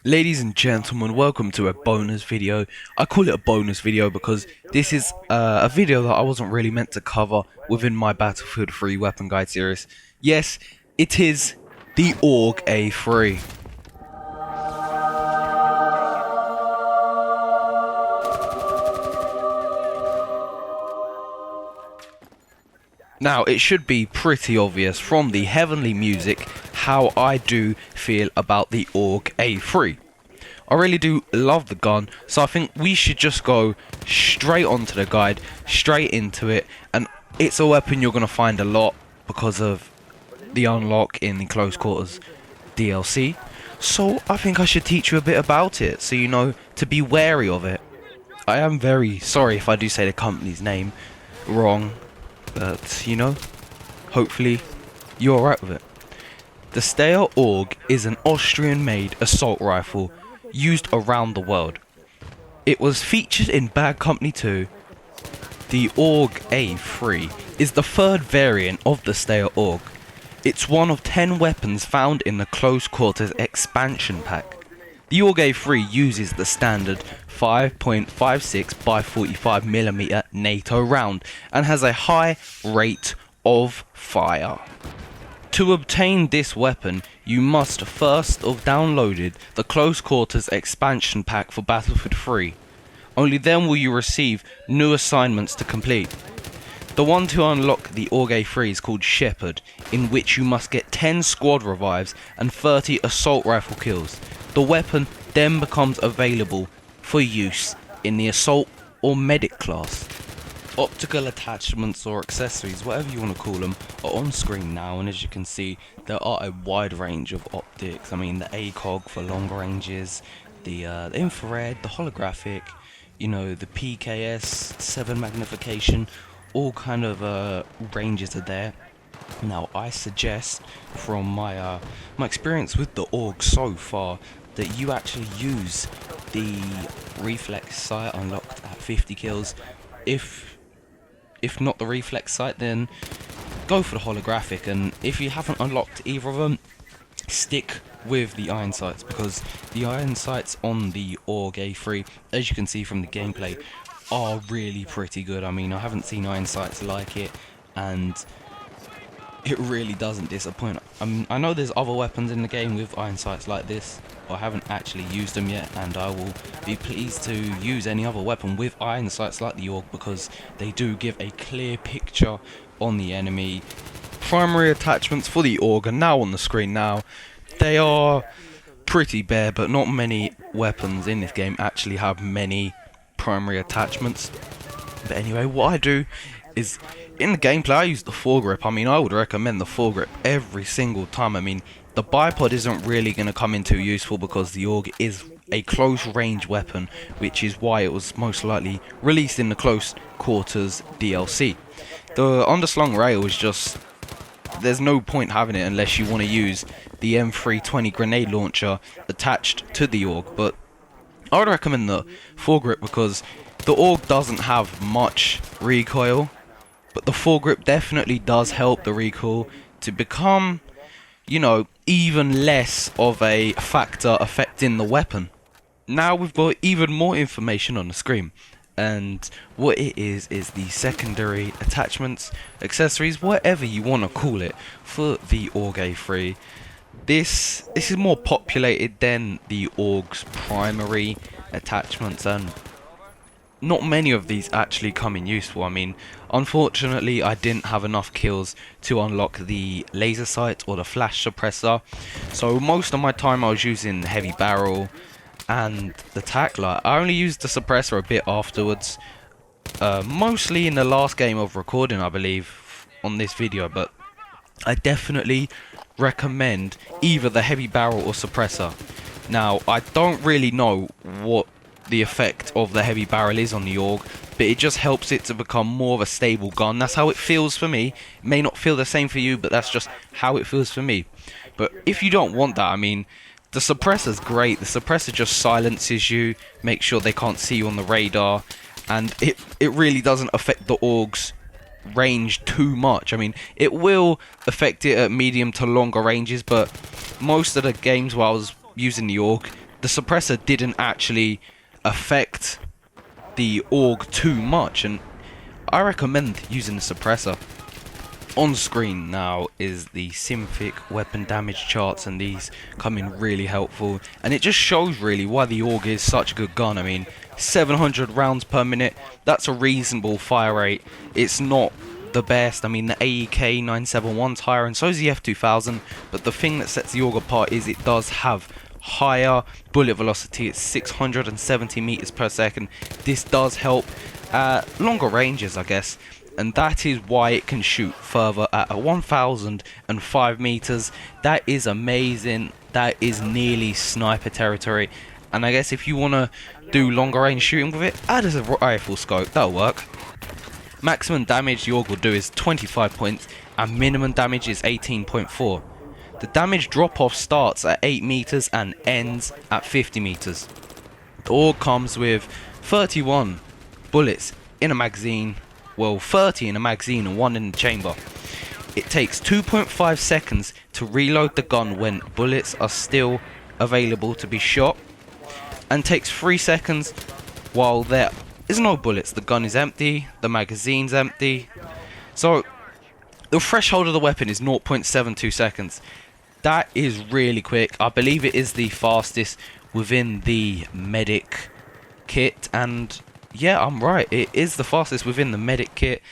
Ladies and gentlemen, welcome to a bonus video. I call it a bonus video because this is a video that I wasn't really meant to cover within my Battlefield 3 weapon guide series. Yes, it is the AUG A3. Now, it should be pretty obvious from the heavenly music how I do feel about the AUG A3. I really do love the gun, so I think we should just go straight onto the guide, straight into it, and it's a weapon you're going to find a lot because of the unlock in the close quarters DLC. So I think I should teach you a bit about it, so you know to be wary of it. I am very sorry if I do say the company's name wrong, but you know, hopefully you're alright with it. The Steyr AUG is an Austrian-made assault rifle used around the world. It was featured in Bad Company 2. The AUG A3 is the third variant of the Steyr AUG. It's one of 10 weapons found in the Close Quarters expansion pack. The AUG A3 uses the standard 5.56 by 45mm NATO round and has a high rate of fire. To obtain this weapon, you must first have downloaded the Close Quarters expansion pack for Battlefield 3. Only then will you receive new assignments to complete. The one to unlock the AUG A3 is called Shepherd, in which you must get 10 squad revives and 30 assault rifle kills. The weapon then becomes available for use in the assault or medic class. Optical attachments or accessories, whatever you want to call them, are on screen now, and as you can see there are a wide range of optics. I mean, the ACOG for long ranges, the infrared, the holographic, you know, the PKS 7 magnification, all kind of ranges are there. Now I suggest from my experience with the AUG so far that you actually use the reflex sight unlocked at 50 kills. If not the reflex sight, then go for the holographic, and if you haven't unlocked either of them, stick with the iron sights, because the iron sights on the AUG A3, as you can see from the gameplay, are really pretty good. I mean, I haven't seen iron sights like it, and it really doesn't disappoint. I know there's other weapons in the game with iron sights like this, but I haven't actually used them yet, and I will be pleased to use any other weapon with iron sights like the AUG, because they do give a clear picture on the enemy. Primary attachments for the AUG are now on the screen now. They are pretty bare, but not many weapons in this game actually have many primary attachments. But anyway, what I do is, in the gameplay I use the foregrip. I mean, I would recommend the foregrip every single time. I mean, the bipod isn't really going to come in too useful because the AUG is a close range weapon, which is why it was most likely released in the Close Quarters DLC. The underslung rail is just, there's no point having it unless you want to use the M320 grenade launcher attached to the AUG, but I would recommend the foregrip because the AUG doesn't have much recoil, but the foregrip definitely does help the recoil to become, you know, even less of a factor affecting the weapon. Now we've got even more information on the screen, and what it is the secondary attachments, accessories, whatever you want to call it, for the AUG A3. This is more populated than the AUG's primary attachments, and not many of these actually come in useful. I mean, unfortunately I didn't have enough kills to unlock the laser sight or the flash suppressor, so most of my time I was using the heavy barrel and the tac light. I only used the suppressor a bit afterwards, mostly in the last game of recording, I believe, on this video, but I definitely recommend either the heavy barrel or suppressor. Now, I don't really know what the effect of the heavy barrel is on the AUG, but it just helps it to become more of a stable gun. That's how it feels for me. It may not feel the same for you, but that's just how it feels for me. But if you don't want that, I mean, the suppressor's great. The suppressor just silences you, makes sure they can't see you on the radar, and it really doesn't affect the AUG's range too much. I mean, it will affect it at medium to longer ranges, but most of the games where I was using the AUG, the suppressor didn't actually affect the AUG too much, and I recommend using the suppressor. On screen now is the Synthic weapon damage charts, and these come in really helpful, and it just shows really why the AUG is such a good gun. I mean, 700 rounds per minute, that's a reasonable fire rate. It's not the best. I mean, the AEK 971's higher, and so is the F2000, but the thing that sets the AUG apart is it does have higher bullet velocity. It's 670 meters per second. This does help at longer ranges, I guess, and that is why it can shoot further at 1005 meters. That is amazing. That is nearly sniper territory, and I guess if you want to do longer range shooting with it, add as a rifle scope, that'll work. Maximum damage the AUG will do is 25 points, and minimum damage is 18.4. The damage drop off starts at 8 meters and ends at 50 meters. The AUG comes with 31 bullets in a magazine, well, 30 in a magazine and 1 in the chamber. It takes 2.5 seconds to reload the gun when bullets are still available to be shot, and takes 3 seconds while there is no bullets. The gun is empty, the magazine's empty. So the threshold of the weapon is 0.72 seconds. That is really quick. I believe it is the fastest within the medic kit, and yeah, I'm right, it is the fastest within the medic kit.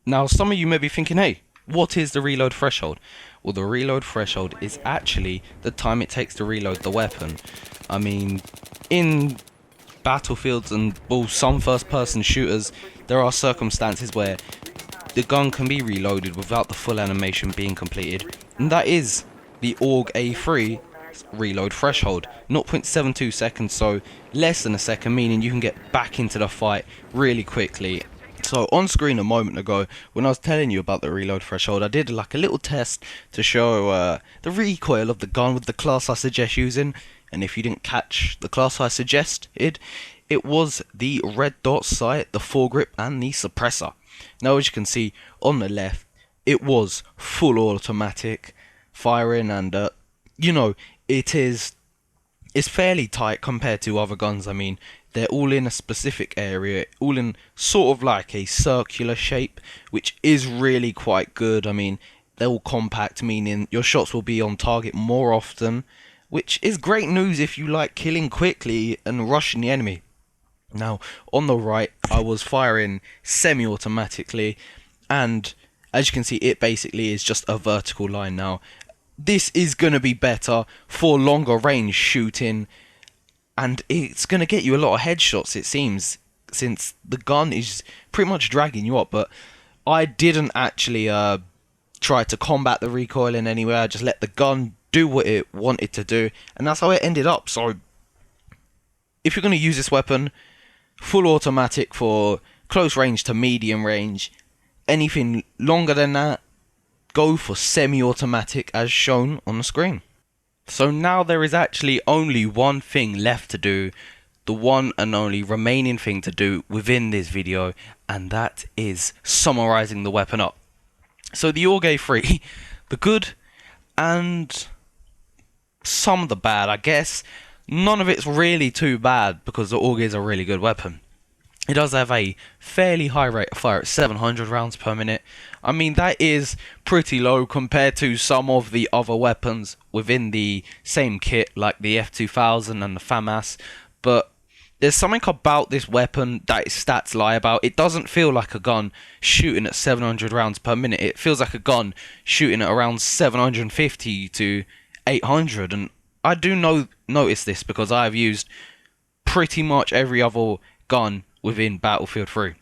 Now, some of you may be thinking, hey, what is the reload threshold? Well, the reload threshold is actually the time it takes to reload the weapon. I mean, in battlefields and, well, some first-person shooters, there are circumstances where the gun can be reloaded without the full animation being completed, and that is the AUG A3 reload threshold, 0.72 seconds, so less than a second, meaning you can get back into the fight really quickly. So on screen a moment ago, when I was telling you about the reload threshold, I did like a little test to show the recoil of the gun with the class I suggest using, and if you didn't catch the class I suggested, it was the red dot sight, the foregrip, and the suppressor. Now, as you can see on the left, it was full automatic firing, and you know, it's fairly tight compared to other guns. I mean, they're all in a specific area, all in sort of like a circular shape, which is really quite good. I mean, they're all compact, meaning your shots will be on target more often, which is great news if you like killing quickly and rushing the enemy. Now, on the right, I was firing semi-automatically, and as you can see, it basically is just a vertical line now. This is going to be better for longer range shooting, and it's going to get you a lot of headshots, it seems, since the gun is pretty much dragging you up. But I didn't actually try to combat the recoil in any way. I just let the gun do what it wanted to do, and that's how it ended up. So if you're going to use this weapon, full automatic for close range to medium range. Anything longer than that, go for semi-automatic as shown on the screen. So now there is actually only one thing left to do, the one and only remaining thing to do within this video, and that is summarizing the weapon up. So the AUG A3, the good and some of the bad, I guess. None of it's really too bad because the AUG is a really good weapon. It does have a fairly high rate of fire at 700 rounds per minute. I mean, that is pretty low compared to some of the other weapons within the same kit, like the F2000 and the FAMAS. But there's something about this weapon that its stats lie about. It doesn't feel like a gun shooting at 700 rounds per minute. It feels like a gun shooting at around 750 to 800. And I do notice this because I've used pretty much every other gun within Battlefield 3.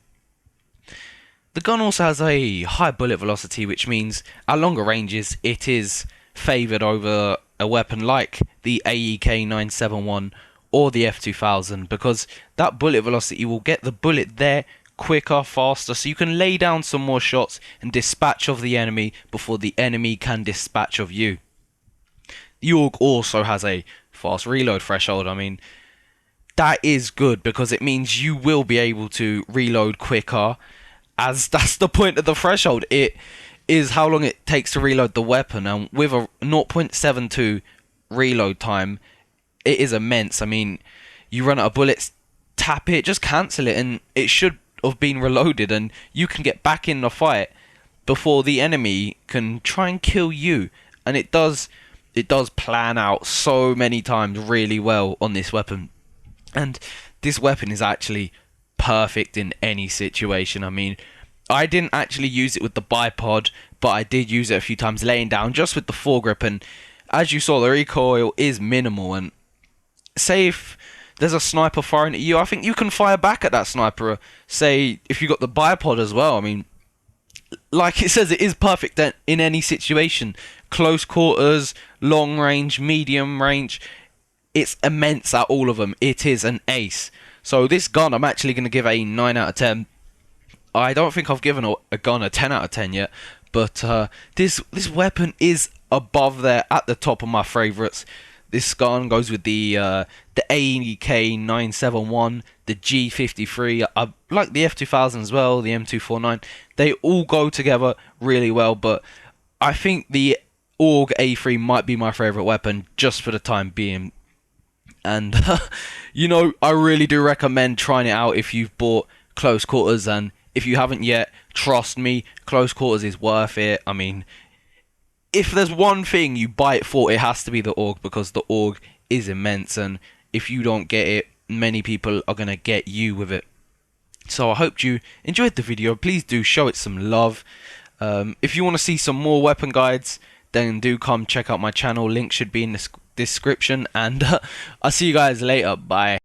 The gun also has a high bullet velocity, which means at longer ranges it is favoured over a weapon like the AEK 971 or the F2000, because that bullet velocity will get the bullet there quicker, faster, so you can lay down some more shots and dispatch of the enemy before the enemy can dispatch of you. The AUG also has a fast reload threshold. I mean, that is good because it means you will be able to reload quicker, as that's the point of the threshold. It is how long it takes to reload the weapon, and with a 0.72 reload time, it is immense. I mean, you run out of bullets, tap it, just cancel it, and it should have been reloaded, and you can get back in the fight before the enemy can try and kill you. And it does plan out so many times really well on this weapon. And this weapon is actually perfect in any situation. I mean, I didn't actually use it with the bipod, but I did use it a few times laying down just with the foregrip, and as you saw, the recoil is minimal. And say if there's a sniper firing at you, I think you can fire back at that sniper. Say if you got the bipod as well, I mean, like it says, it is perfect in any situation. Close quarters, long range, medium range. It's immense at all of them. It is an ace. So this gun, I'm actually going to give a 9 out of 10. I don't think I've given a gun a 10 out of 10 yet. But this weapon is above there at the top of my favourites. This gun goes with the AK-971, the G53. I like the F2000 as well, the M249. They all go together really well, but I think the AUG A3 might be my favourite weapon just for the time being. And you know, I really do recommend trying it out if you've bought close quarters, and if you haven't yet, trust me, close quarters is worth it. I mean, if there's one thing you buy it for, it has to be the AUG, because the AUG is immense, and if you don't get it, many people are going to get you with it. So I hope you enjoyed the video. Please do show it some love. If you want to see some more weapon guides, then do come check out my channel. Link should be in the description, and I'll see you guys later. Bye.